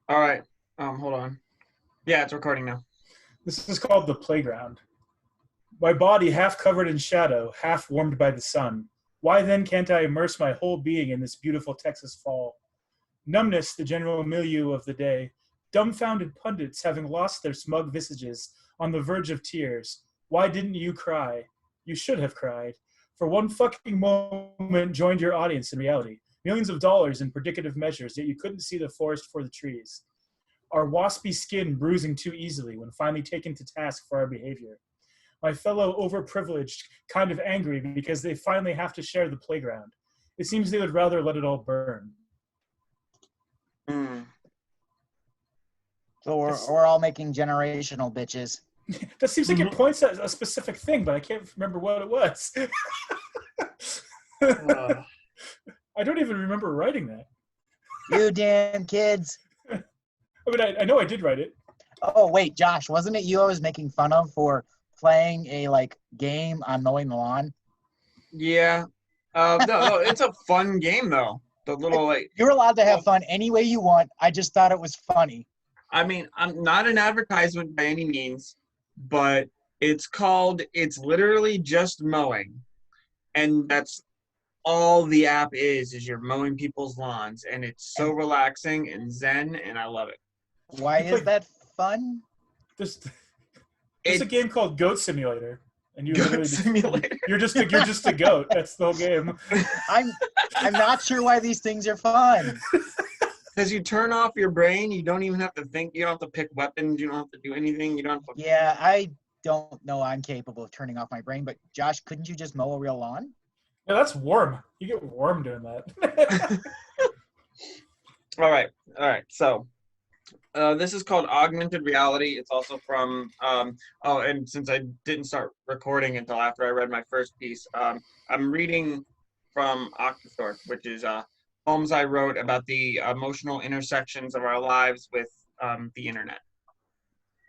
All right. Hold on. Yeah, it's recording now. This is called the playground. My body half covered in shadow, half warmed by the sun. Why then can't I immerse my whole being in this beautiful Texas fall? Numbness, the general milieu of the day. Dumbfounded pundits having lost their smug visages on the verge of tears. Why didn't you cry? You should have cried. For one fucking moment joined your audience in reality. Millions of dollars in predicative measures, yet you couldn't see the forest for the trees. Our waspy skin bruising too easily when finally taken to task for our behavior. My fellow overprivileged kind of angry because they finally have to share the playground. It seems they would rather let it all burn. Mm. So we're, That's, we're all making generational bitches. that seems like it Mhm. points at a specific thing, but I can't remember what it was. Uh, I don't even remember writing that. You damn kids. I mean, I know I did write it. Oh, wait, Josh, wasn't it you I was making fun of for playing a, game on mowing the lawn? yeah. No, it's a fun game though. The little You're allowed to have well, fun any way you want. I just thought it was funny. I mean, I'm not an advertisement by any means, but it's literally just mowing. And that's all the app is you're mowing people's lawns, and it's so And relaxing and zen, and I love it. why You is play that fun? this. There's a It's game called Goat Simulator, and you good literally just simulator. you're just a goat. That's the whole game. I'm I'm not sure why these things are fun. Because you turn off your brain, you don't even have to think. You don't have to pick weapons. You don't have to do anything. You don't have to. Yeah, I don't know I'm capable of turning off my brain, but Josh, couldn't you just mow a real lawn? Yeah, that's warm. You get warm doing that. All right, all right. So this is called Augmented Reality. It's also from. Oh, and since I didn't start recording until after I read my first piece, I'm reading from Octothorpe, which is poems I wrote about the emotional intersections of our lives with the internet.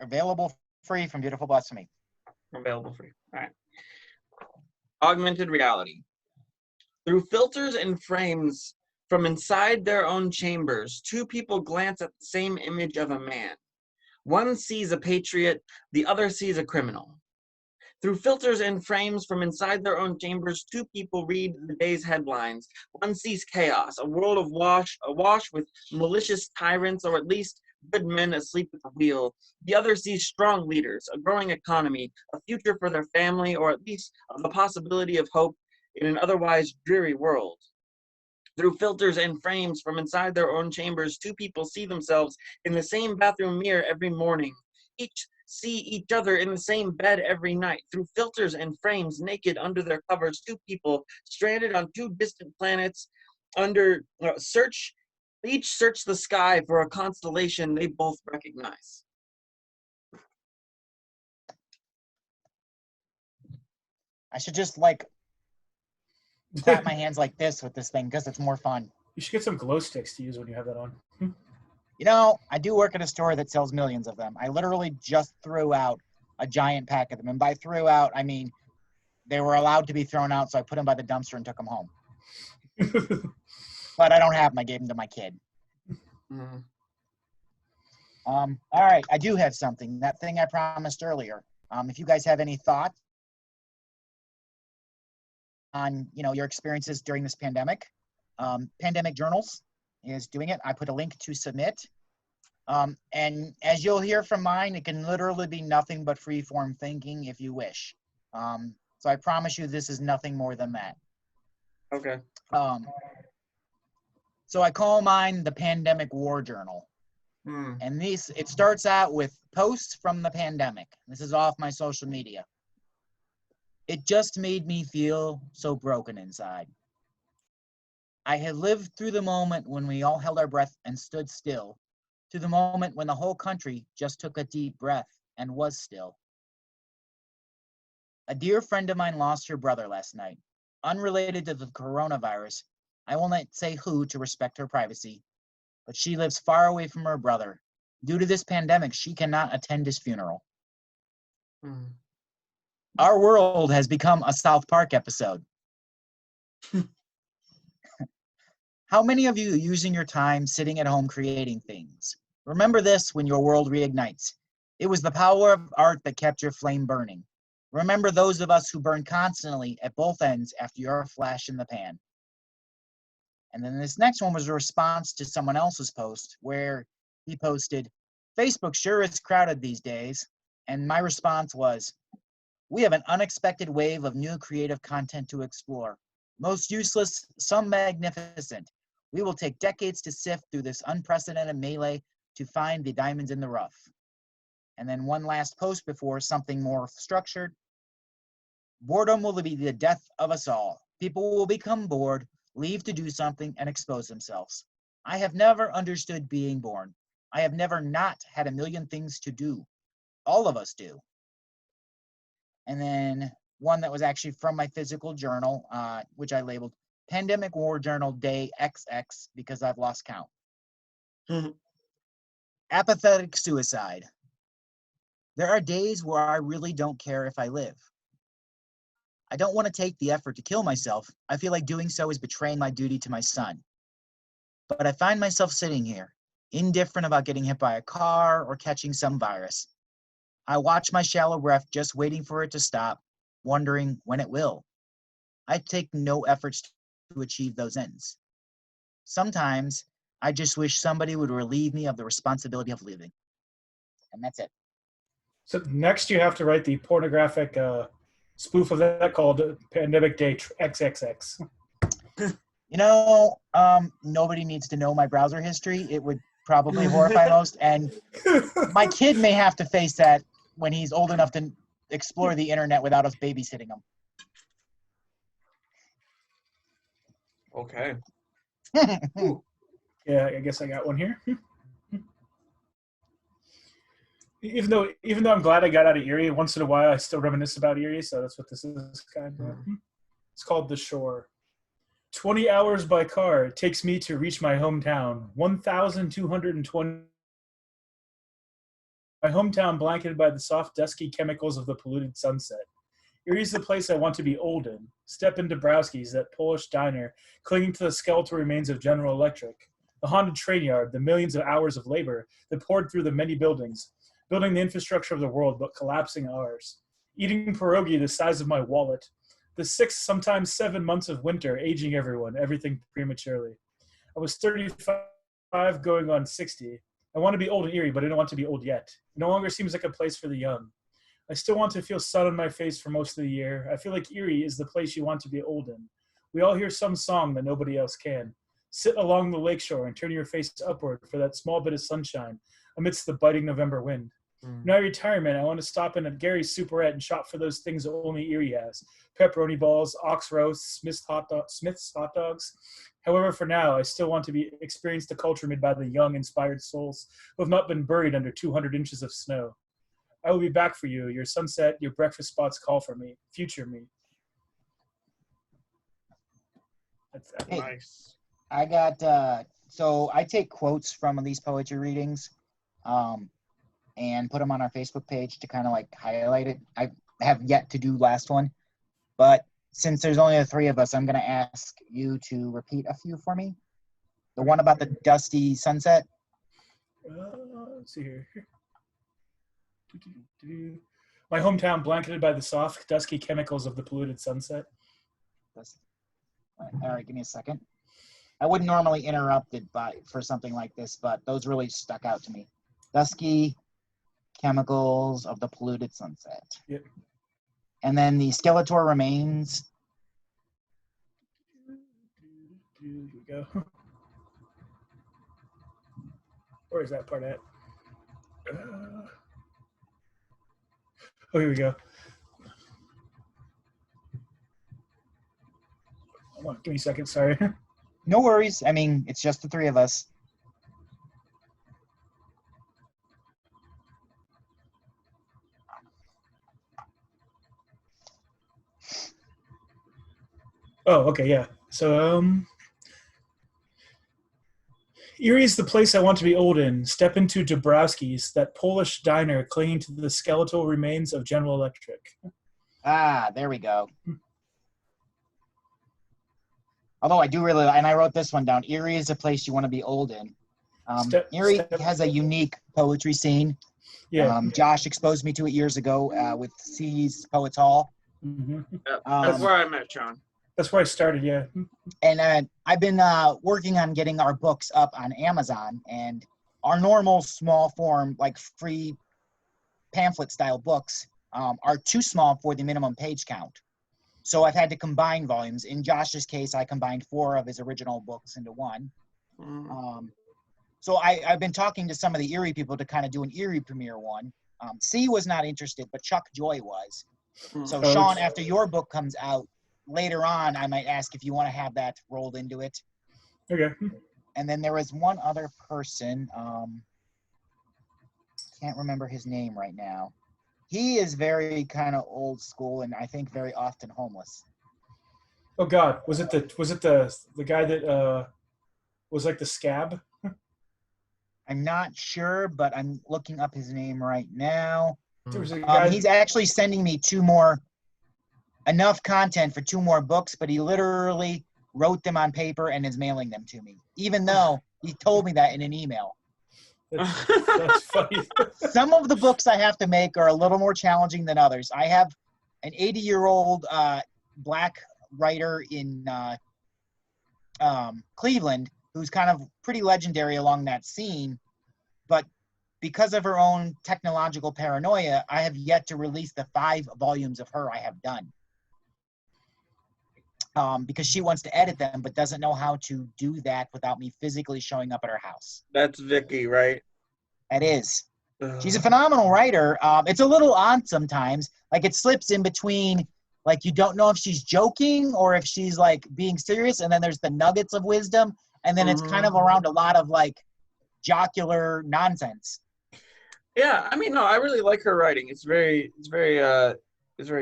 Available free from Beautiful Blasphemy. Available free. All right. Augmented Reality. Through filters and frames from inside their own chambers, two people glance at the same image of a man. One sees a patriot, the other sees a criminal. Through filters and frames from inside their own chambers, two people read the day's headlines. One sees chaos, a world awash with malicious tyrants, or at least good men asleep at the wheel. The other sees strong leaders, a growing economy, a future for their family, or at least the possibility of hope in an otherwise dreary world. Through filters and frames from inside their own chambers, two people see themselves in the same bathroom mirror every morning. Each see each other in the same bed every night. Through filters and frames, naked under their covers, two people stranded on two distant planets under each search the sky for a constellation they both recognize. I should just clap my hands like this with this thing because it's more fun. You should get some glow sticks to use when you have that on. You know, I do work at a store that sells millions of them. I literally just threw out a giant pack of them. And by threw out, I mean they were allowed to be thrown out, so I put them by the dumpster and took them home. But I don't have them. I gave them to my kid. Mm. All right, I do have something. That thing I promised earlier. If you guys have any thoughts on, your experiences during this pandemic, Pandemic Journals is doing it. I put a link to submit. And as you'll hear from mine, it can literally be nothing but free-form thinking if you wish. So I promise you this is nothing more than that. Okay. So I call mine the Pandemic War Journal. Mm. And it starts out with posts from the pandemic. This is off my social media. It just made me feel so broken inside. I had lived through the moment when we all held our breath and stood still, to the moment when the whole country just took a deep breath and was still. A dear friend of mine lost her brother last night. Unrelated to the coronavirus, I will not say who to respect her privacy, but she lives far away from her brother. Due to this pandemic, she cannot attend his funeral. Mm. Our world has become a South Park episode. How many of you are using your time sitting at home creating things? Remember this when your world reignites. It was the power of art that kept your flame burning. Remember those of us who burn constantly at both ends after your flash in the pan. And then this next one was a response to someone else's post where he posted, Facebook sure is crowded these days. And my response was, we have an unexpected wave of new creative content to explore. Most useless, some magnificent. We will take decades to sift through this unprecedented melee to find the diamonds in the rough. And then one last post before something more structured. Boredom will be the death of us all. People will become bored, leave to do something, and expose themselves. I have never understood being born. I have never not had a million things to do. All of us do. And then one that was actually from my physical journal, which I labeled Pandemic War Journal Day XX because I've lost count. Apathetic suicide. There are days where I really don't care if I live. I don't want to take the effort to kill myself. I feel like doing so is betraying my duty to my son. But I find myself sitting here, indifferent about getting hit by a car or catching some virus. I watch my shallow breath just waiting for it to stop, wondering when it will. I take no efforts to achieve those ends. Sometimes I just wish somebody would relieve me of the responsibility of living. And that's it. So next you have to write the pornographic spoof of that called Pandemic Day XXX. You know, nobody needs to know my browser history. It would probably horrify most. And my kid may have to face that when he's old enough to explore the internet without us babysitting him. Okay. Yeah, I guess I got one here. Even though I'm glad I got out of Erie, once in a while I still reminisce about Erie, so that's what this is kind of. It's called The Shore. 20 hours by car it takes me to reach my hometown. 1,220. My hometown blanketed by the soft, dusky chemicals of the polluted sunset. Erie's the place I want to be old in. Step into Browski's, that Polish diner, clinging to the skeletal remains of General Electric. The haunted train yard, the millions of hours of labor that poured through the many buildings, building the infrastructure of the world, but collapsing ours. Eating pierogi the size of my wallet. The 6, sometimes 7 months of winter, aging everyone, everything prematurely. I was 35 going on 60. I want to be old in Erie, but I don't want to be old yet. It no longer seems like a place for the young. I still want to feel sun on my face for most of the year. I feel like Erie is the place you want to be old in. We all hear some song that nobody else can. Sit along the lakeshore and turn your face upward for that small bit of sunshine amidst the biting November wind. In my retirement, I want to stop in at Gary's Superette and shop for those things that only Erie has. Pepperoni balls, ox roast, Smith's hot dogs. However, for now, I still want to experience the culture made by the young, inspired souls who have not been buried under 200 inches of snow. I will be back for you. Your sunset, your breakfast spots call for me. Future me. That's that. Hey, Nice. I got, so I take quotes from these poetry readings and put them on our Facebook page to kind of like highlight it. I have yet to do last one, but since there's only the 3 of us, I'm going to ask you to repeat a few for me. The one about the dusty sunset. Let's see here. My hometown blanketed by the soft, dusky chemicals of the polluted sunset. All right, give me a second. I wouldn't normally interrupt it for something like this, but those really stuck out to me. Dusky chemicals of the polluted sunset. Yep. And then the skeletal remains. Here we go. Where is that part at? Oh, here we go. Hold on, give me a second, sorry. No worries. I mean, it's just the 3 of us. Oh, okay, yeah. So, Erie's the place I want to be old in. Step into Dabrowski's, that Polish diner clinging to the skeletal remains of General Electric. Ah, there we go. Although I do really, and I wrote this one down. Erie is a place you want to be old in. Erie has a unique poetry scene. Yeah. Josh exposed me to it years ago with C's Poets Hall. Hmm. That's where I met Sean. That's where I started. Yeah. And I've been working on getting our books up on Amazon, and our normal small form, like free pamphlet style books are too small for the minimum page count. So I've had to combine volumes. In Josh's case, I combined 4 of his original books into one. So I've been talking to some of the Erie people to kind of do an Erie premiere one. C was not interested, but Chuck Joy was. So Sean, after your book comes out later on, I might ask if you want to have that rolled into it. Okay. And then there was one other person. Can't remember his name right now. He is very kind of old school and I think very often homeless. Oh God, was it the guy that was like the scab? I'm not sure, but I'm looking up his name right now. There was a guy. He's actually sending me enough content for 2 more books, but he literally wrote them on paper and is mailing them to me, even though he told me that in an email. That's funny. Some of the books I have to make are a little more challenging than others. I have an 80-year-old black writer in Cleveland who's kind of pretty legendary along that scene, but because of her own technological paranoia, I have yet to release the 5 volumes of her I have done. Because she wants to edit them, but doesn't know how to do that without me physically showing up at her house. That's Vicky, right? That is. She's a phenomenal writer. It's a little odd sometimes. Like it slips in between, like you don't know if she's joking or if she's like being serious. And then there's the nuggets of wisdom. And then it's kind of around a lot of like jocular nonsense. Yeah, I mean, no, I really like her writing. It's very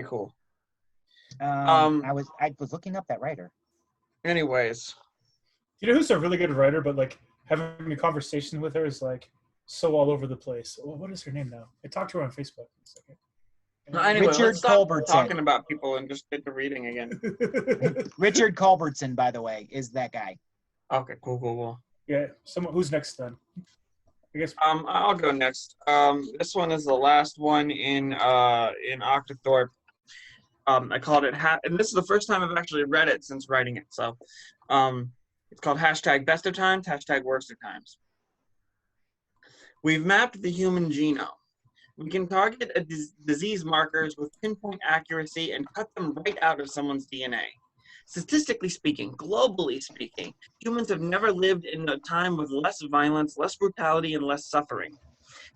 cool. I was looking up that writer. Anyways, you know who's a really good writer, but like having a conversation with her is like so all over the place. Well, what is her name now? I talked to her on Facebook. Anyway, Richard let's stop Culbertson. talking about people and just get to reading again. Richard Culbertson, by the way, is that guy. Okay, cool. Yeah, who's next then? I guess. I'll go next. This one is the last one in Octothorpe. I called it and this is the first time I've actually read it since writing it. So, it's called #Best of Times, #Worst of Times. We've mapped the human genome. We can target disease markers with pinpoint accuracy and cut them right out of someone's DNA. Statistically speaking, globally speaking, humans have never lived in a time with less violence, less brutality, and less suffering.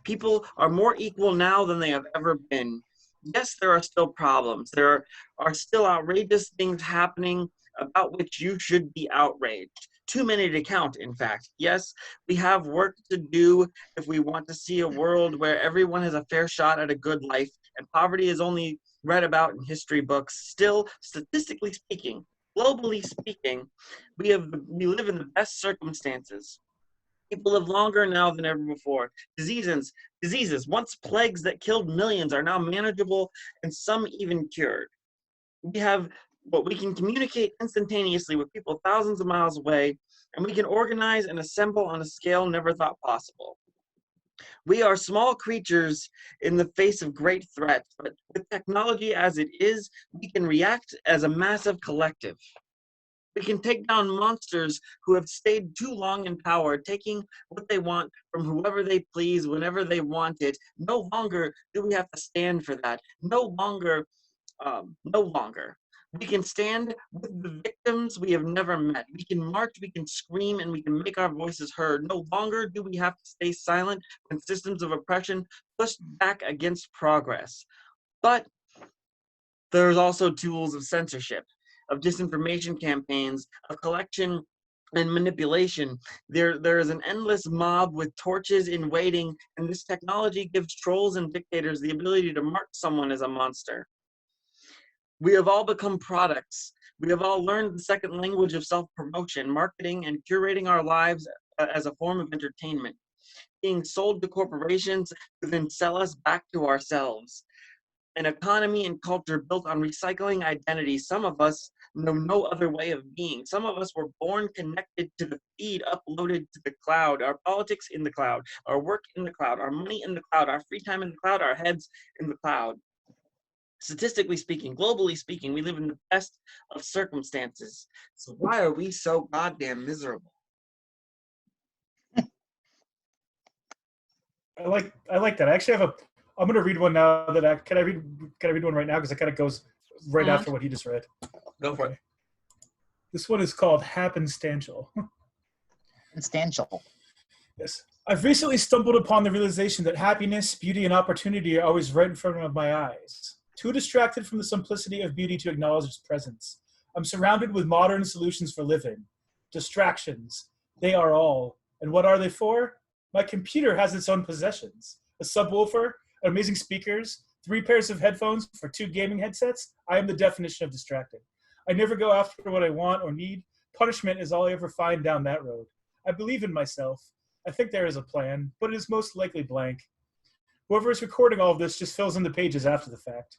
People are more equal now than they have ever been. Yes, there are still problems. There are still outrageous things happening about which you should be outraged. Too many to count, in fact. Yes, we have work to do if we want to see a world where everyone has a fair shot at a good life and poverty is only read about in history books. Still, statistically speaking, globally speaking, we live in the best circumstances. People live longer now than ever before. Diseases, once plagues that killed millions, are now manageable and some even cured. We can communicate instantaneously with people thousands of miles away, and we can organize and assemble on a scale never thought possible. We are small creatures in the face of great threats, but with technology as it is, we can react as a massive collective. We can take down monsters who have stayed too long in power, taking what they want from whoever they please, whenever they want it. No longer do we have to stand for that. No longer. We can stand with the victims we have never met. We can march, we can scream, and we can make our voices heard. No longer do we have to stay silent when systems of oppression push back against progress. But there's also tools of censorship, of disinformation campaigns, of collection and manipulation. There is an endless mob with torches in waiting, and this technology gives trolls and dictators the ability to mark someone as a monster. We have all become products. We have all learned the second language of self-promotion, marketing, and curating our lives as a form of entertainment, being sold to corporations who then sell us back to ourselves. An economy and culture built on recycling identity. Some of us know no other way of being. Some of us were born connected to the feed uploaded to the cloud, our politics in the cloud, our work in the cloud, our money in the cloud, our free time in the cloud, our heads in the cloud. Statistically speaking, globally speaking, we live in the best of circumstances. So why are we so goddamn miserable? I like that. I actually have I'm gonna read one now that can I read one right now because it kind of goes right after what he just read. Go for it. This one is called happenstantial. Instantial. Yes. I've recently stumbled upon the realization that happiness, beauty, and opportunity are always right in front of my eyes. Too distracted from the simplicity of beauty to acknowledge its presence. I'm surrounded with modern solutions for living. Distractions. They are all. And what are they for? My computer has its own possessions. A subwoofer, amazing speakers, 3 pairs of headphones for 2 gaming headsets. I am the definition of distracted. I never go after what I want or need. Punishment is all I ever find down that road. I believe in myself. I think there is a plan, but it is most likely blank. Whoever is recording all of this just fills in the pages after the fact.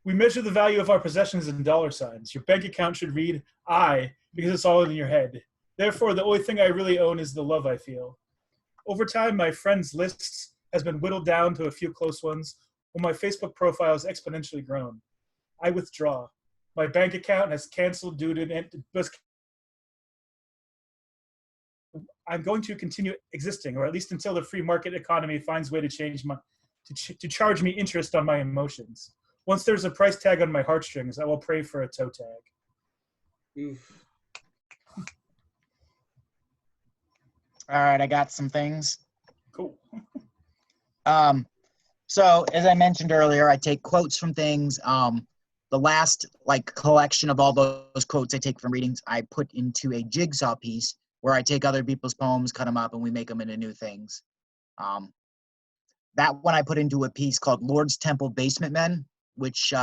We measure the value of our possessions in dollar signs. Your bank account should read I, because it's all in your head. Therefore, the only thing I really own is the love I feel. Over time, my friends' lists has been whittled down to a few close ones, while my Facebook profile has exponentially grown. I withdraw. My bank account has canceled due to I'm going to continue existing, or at least until the free market economy finds a way to change to charge me interest on my emotions. Once there's a price tag on my heartstrings, I will pray for a toe tag. Oof. All right, I got some things. Cool. So as I mentioned earlier, I take quotes from things. The last collection of all those quotes I take from readings, I put into a jigsaw piece where I take other people's poems, cut them up, and we make them into new things. That one I put into a piece called Lord's Temple Basement Men, which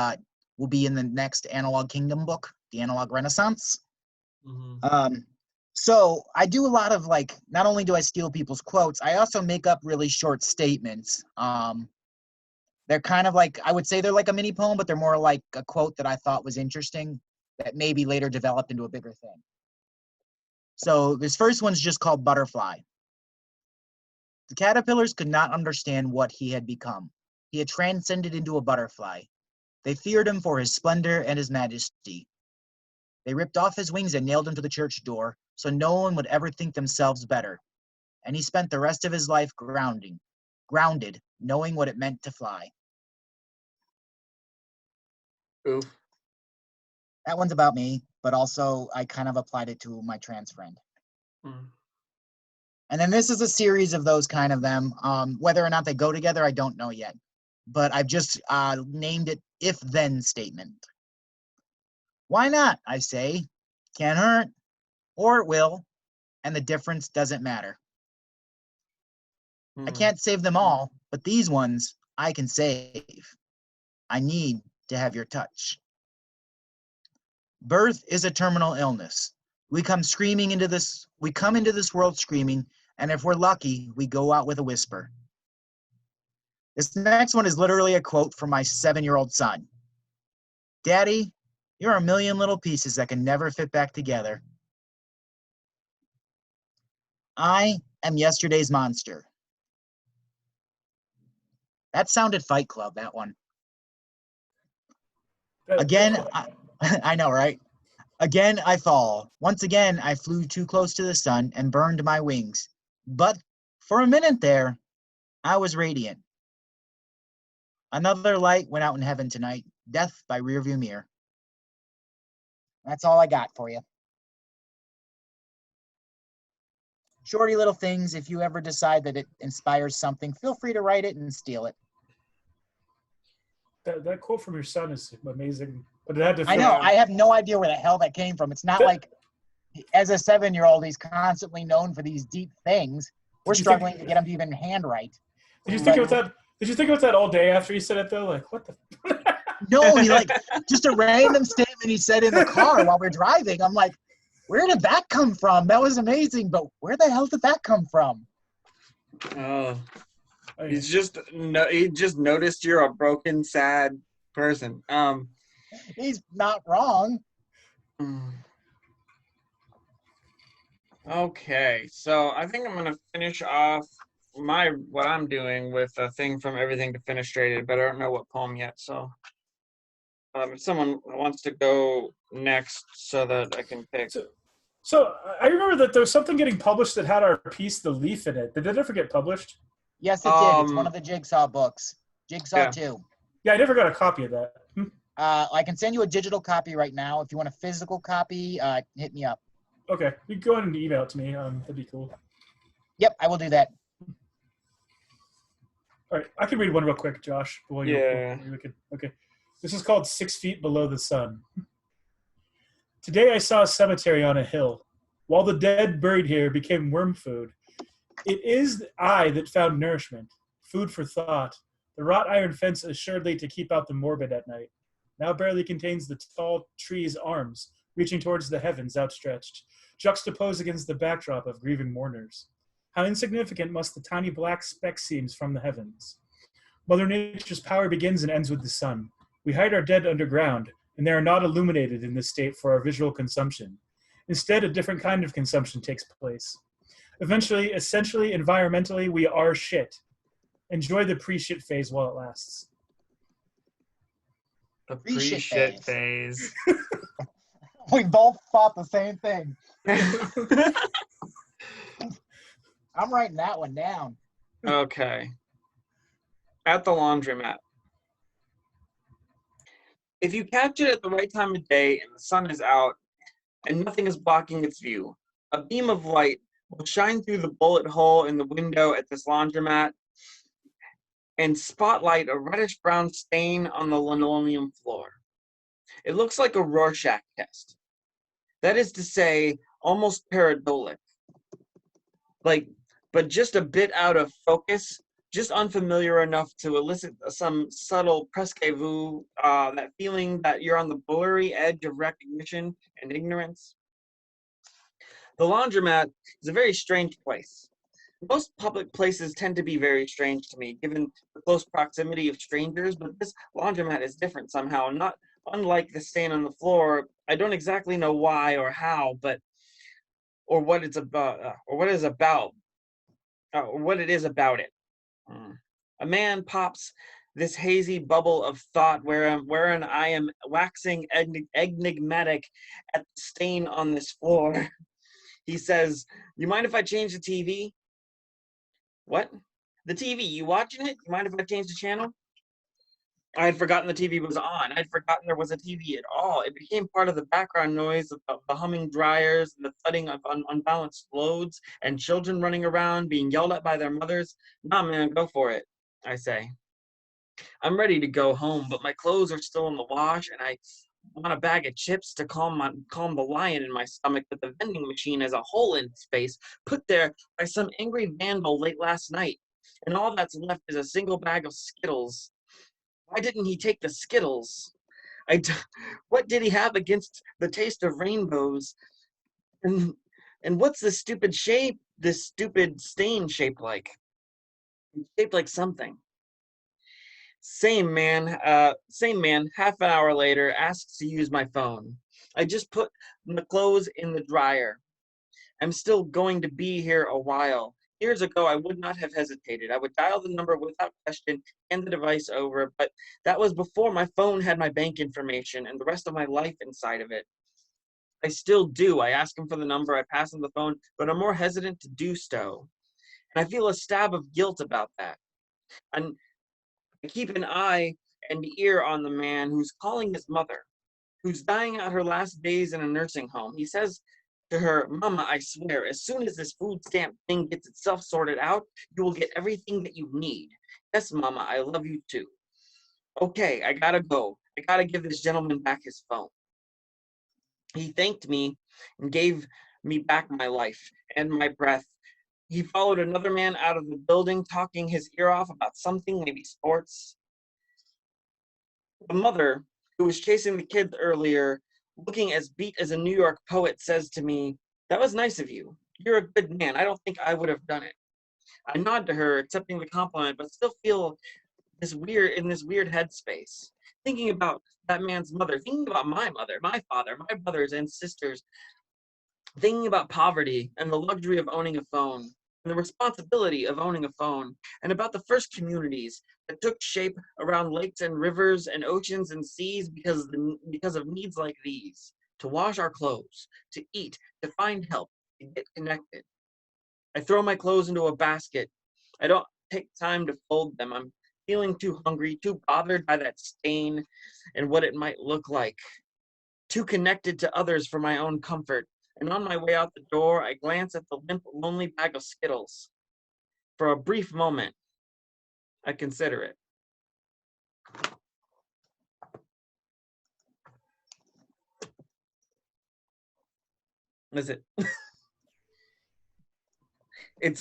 will be in the next Analog Kingdom book, The Analog Renaissance. Mm-hmm. So I do a lot of not only do I steal people's quotes, I also make up really short statements. They're kind of I would say they're like a mini poem, but they're more like a quote that I thought was interesting that maybe later developed into a bigger thing. So this first one's just called Butterfly. The caterpillars could not understand what he had become. He had transcended into a butterfly. They feared him for his splendor and his majesty. They ripped off his wings and nailed him to the church door, so no one would ever think themselves better. And he spent the rest of his life grounded, knowing what it meant to fly. Oof. That one's about me, but also I kind of applied it to my trans friend. Mm. And then this is a series of those kind of them. Whether or not they go together, I don't know yet. But I've just named it if-then statement. Why not, I say. Can't hurt, or it will, and the difference doesn't matter. I can't save them all, but these ones I can save. I need to have your touch. Birth is a terminal illness. We come into this world screaming, and if we're lucky, we go out with a whisper. This next one is literally a quote from my 7-year-old son. Daddy, you're a million little pieces that can never fit back together. I am yesterday's monster. That sounded Fight Club, that one. Again, I know, right? Again, I fall. Once again, I flew too close to the sun and burned my wings. But for a minute there, I was radiant. Another light went out in heaven tonight. Death by rearview mirror. That's all I got for you. Shorty little things. If you ever decide that it inspires something, feel free to write it and steal it. That quote from your son is amazing. But it had to. I know. I have no idea where the hell that came from. It's not like, as a 7-year-old, he's constantly known for these deep things. We're struggling to get him to even handwrite. Did you think about that? Did you think about that all day after he said it though? Like, what the? No, he just a random statement he said in the car while we're driving. I'm like, where did that come from? That was amazing, but where the hell did that come from? Oh, he just noticed you're a broken, sad person. He's not wrong. Mm. Okay, so I think I'm gonna finish off what I'm doing with a thing from Everything Defenestrated, but I don't know what poem yet. So if someone wants to go next, so that I can pick. So I remember that there was something getting published that had our piece, The Leaf, in it. Did it ever get published? Yes, it did. It's one of the Jigsaw books. Jigsaw Yeah. 2. Yeah, I never got a copy of that. I can send you a digital copy right now. If you want a physical copy, hit me up. Okay, you can go ahead and email it to me. That'd be cool. Yep, I will do that. All right, I can read one real quick, Josh. Yeah. Okay. This is called 6 Feet Below the Sun. Today I saw a cemetery on a hill. While the dead buried here became worm food, it is I that found nourishment, food for thought. The wrought iron fence assuredly to keep out the morbid at night. Now barely contains the tall tree's arms, reaching towards the heavens outstretched, juxtaposed against the backdrop of grieving mourners. How insignificant must the tiny black speck seems from the heavens. Mother Nature's power begins and ends with the sun. We hide our dead underground, and they are not illuminated in this state for our visual consumption. Instead, a different kind of consumption takes place. Eventually, essentially, environmentally, we are shit. Enjoy the pre-shit phase while it lasts. The Pre-shit pre-shit phase. We both thought the same thing. I'm writing that one down. Okay. At the laundromat. If you catch it at the right time of day and the sun is out and nothing is blocking its view, a beam of light will shine through the bullet hole in the window at this laundromat and spotlight a reddish-brown stain on the linoleum floor. It looks like a Rorschach test. That is to say, almost pareidolia. But just a bit out of focus, just unfamiliar enough to elicit some subtle presque-vu, that feeling that you're on the blurry edge of recognition and ignorance. The laundromat is a very strange place. Most public places tend to be very strange to me, given the close proximity of strangers, but this laundromat is different somehow. Not unlike the stain on the floor. I don't exactly know why or how, or what it's about, or what it is about it. A man pops this hazy bubble of thought wherein I am waxing enigmatic at the stain on this floor. He says, "You mind if I change the TV?" What? The TV, you watching it? You mind if I change the channel? I had forgotten the TV was on. I'd forgotten there was a TV at all. It became part of the background noise of the humming dryers, and the thudding of unbalanced loads, and children running around, being yelled at by their mothers. Nah, man, go for it, I say. I'm ready to go home, but my clothes are still in the wash, and I want a bag of chips to calm the lion in my stomach, but the vending machine has a hole in its face, put there by some angry vandal late last night, and all that's left is a single bag of Skittles. Why didn't he take the Skittles? What did he have against the taste of rainbows? And what's this stupid stain shaped like? It's shaped like something. Same man, half an hour later, asks to use my phone. I just put the clothes in the dryer. I'm still going to be here a while. Years ago, I would not have hesitated. I would dial the number without question, hand the device over, but that was before my phone had my bank information and the rest of my life inside of it. I still do. I ask him for the number, I pass him the phone, but I'm more hesitant to do so. And I feel a stab of guilt about that. And I keep an eye and ear on the man who's calling his mother, who's dying out her last days in a nursing home. He says to her, "Mama, I swear, as soon as this food stamp thing gets itself sorted out, you will get everything that you need. Yes, Mama, I love you too. Okay, I gotta go. I gotta give this gentleman back his phone." He thanked me and gave me back my life and my breath. He followed another man out of the building, talking his ear off about something, maybe sports. The mother, who was chasing the kids earlier, looking as beat as a New York poet, says to me, "That was nice of you. You're a good man. I don't think I would have done it." I nod to her, accepting the compliment, but still feel this weird headspace. thinking about that man's mother, thinking about my mother, my father, my brothers and sisters, thinking about poverty and the luxury of owning a phone and the responsibility of owning a phone, and about the first communities that took shape around lakes and rivers and oceans and seas because of needs like these, to wash our clothes, to eat, to find help, to get connected. I throw my clothes into a basket. I don't take time to fold them. I'm feeling too hungry, too bothered by that stain and what it might look like, too connected to others for my own comfort. And on my way out the door, I glance at the limp, lonely bag of Skittles. For a brief moment, I consider it. Is it? It's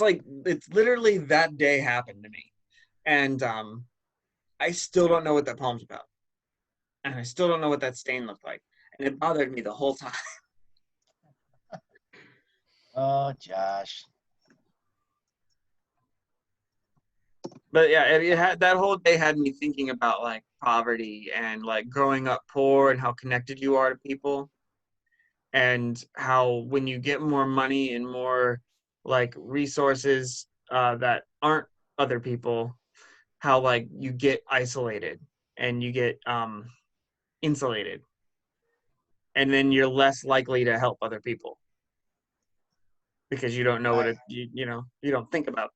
literally that day happened to me. And I still don't know what that poem's about. And I still don't know what that stain looked like. And it bothered me the whole time. Oh, Josh. But yeah, it had, that whole day had me thinking about like poverty and like growing up poor and how connected you are to people, and how when you get more money and more like resources that aren't other people, how like you get isolated and you get insulated, and then you're less likely to help other people because you don't know what you know, you don't think about.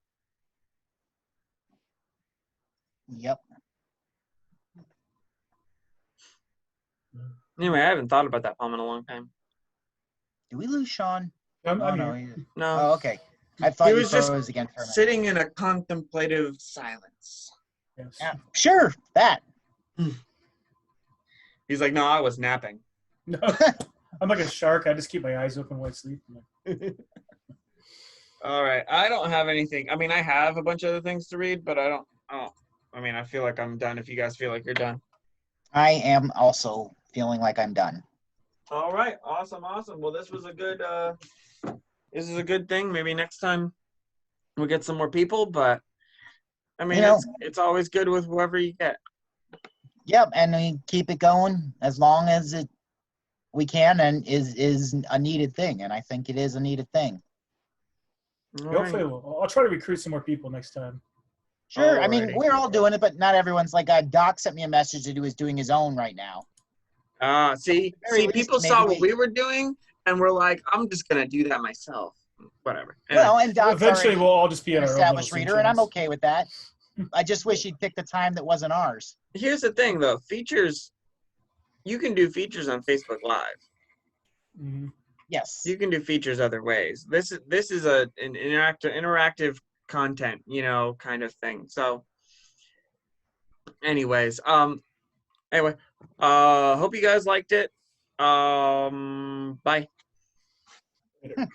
Yep. Anyway, I haven't thought about that poem in a long time. Did we lose Sean? I'm No. here. No. Oh, okay. I thought He you was just froze again for a minute. sitting in a contemplative silence. Yes. Yeah, sure, that. He's like, no, I was napping. No, I'm like a shark. I just keep my eyes open while I sleep. All right. I don't have anything. I mean, I have a bunch of other things to read, but I don't. I mean, I feel like I'm done if you guys feel like you're done. I am also feeling like I'm done. All right. Awesome. Well, this was a good, this is a good thing. Maybe next time we'll get some more people, but I mean, it's always good with whoever you get. Yep, and we keep it going as long as we can, and is a needed thing, and I think it is a needed thing. Hopefully, I'll try to recruit some more people next time. Sure, I mean, we're all doing it, but not everyone's. Like, Doc sent me a message that he was doing his own right now. See, people saw what we were doing, and we're like, I'm just gonna do that myself. Whatever. Well, and Doc's eventually we'll all just be an in our established own reader, and I'm okay with that. I just wish he'd picked a time that wasn't ours. Here's the thing, though. Features, you can do features on Facebook Live. Mm-hmm. Yes. You can do features other ways. This is an interactive content, you know, kind of thing. So, anyways, anyway, hope you guys liked it. Bye. Later.